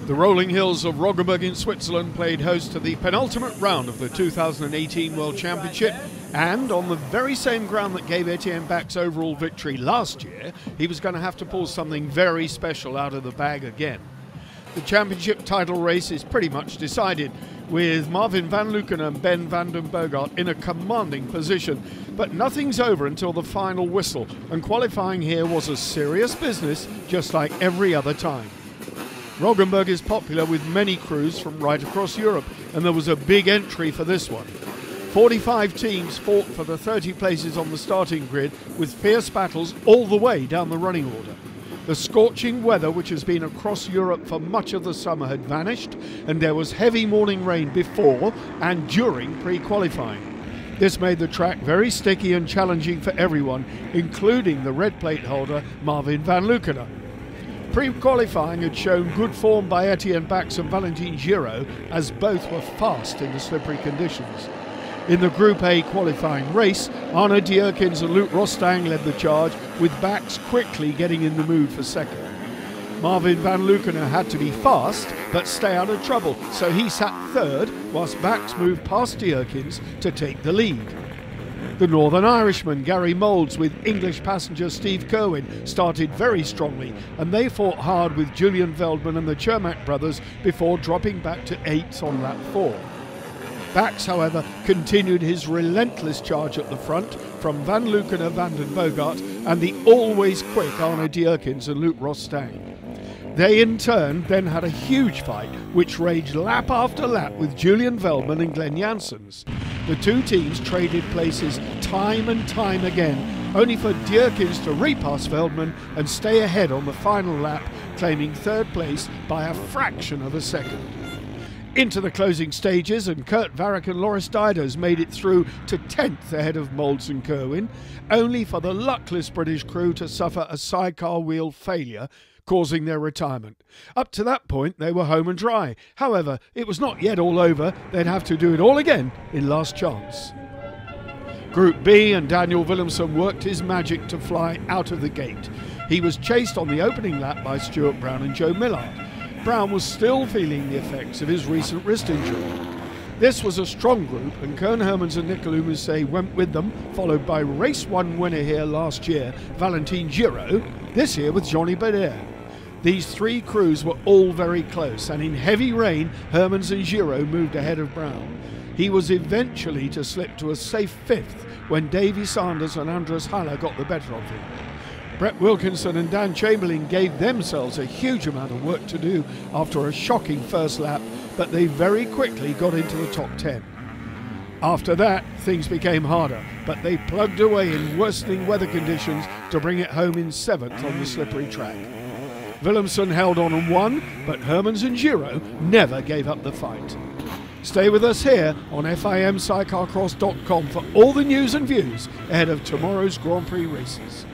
The rolling hills of Roggenburg in Switzerland played host to the penultimate round of the 2018 World Championship, and on the very same ground that gave Etienne Bach's overall victory last year, he was going to have to pull something very special out of the bag again. The championship title race is pretty much decided, with Marvin van Luken and Ben van den Bogart in a commanding position. But nothing's over until the final whistle, and qualifying here was a serious business, just like every other time. Roggenburg is popular with many crews from right across Europe, and there was a big entry for this one. 45 teams fought for the 30 places on the starting grid, with fierce battles all the way down the running order. The scorching weather which has been across Europe for much of the summer had vanished, and there was heavy morning rain before and during pre-qualifying. This made the track very sticky and challenging for everyone, including the red plate holder Marvin van Luken. Pre-qualifying had shown good form by Etienne Bach and Valentin Giraud, as both were fast in the slippery conditions. In the Group A qualifying race, Arne Dierkens and Luc Rostang led the charge, with Bach quickly getting in the mood for second. Marvin van Luken had to be fast but stay out of trouble, so he sat third, whilst Bach moved past Dierkens to take the lead. The Northern Irishman Gary Moulds with English passenger Steve Kerwin started very strongly, and they fought hard with Julian Veldman and the Chermak brothers before dropping back to 8th on lap 4. Bax, however, continued his relentless charge at the front from Van Luken, Van den Bogart and the always quick Arne Dierkens and Luc Rostang. They in turn then had a huge fight which raged lap after lap with Julian Veldman and Glenn Janssens. The two teams traded places time and time again, only for Dierkens to repass Veldman and stay ahead on the final lap, claiming third place by a fraction of a second. Into the closing stages, and Kurt Varrick and Loris Dieders made it through to 10th ahead of Moulds and Kerwin, only for the luckless British crew to suffer a sidecar wheel failure, causing their retirement. Up to that point they were home and dry. However, it was not yet all over. They'd have to do it all again in last chance. Group B, and Daniel Willemsen worked his magic to fly out of the gate. He was chased on the opening lap by Stuart Brown and Joe Millard. Brown was still feeling the effects of his recent wrist injury. This was a strong group, and Koen Hermans and Nicolas Musset went with them, followed by race 1 winner here last year, Valentin Giraud, this year with Johnny Badair. These three crews were all very close, and in heavy rain, Hermans and Giraud moved ahead of Brown. He was eventually to slip to a safe 5th when Davy Sanders and Andres Haller got the better of him. Brett Wilkinson and Dan Chamberlain gave themselves a huge amount of work to do after a shocking first lap, but they very quickly got into the top 10. After that, things became harder, but they plugged away in worsening weather conditions to bring it home in 7th on the slippery track. Willemsen held on and won, but Hermans and Giraud never gave up the fight. Stay with us here on fimsidecarcross.com for all the news and views ahead of tomorrow's Grand Prix races.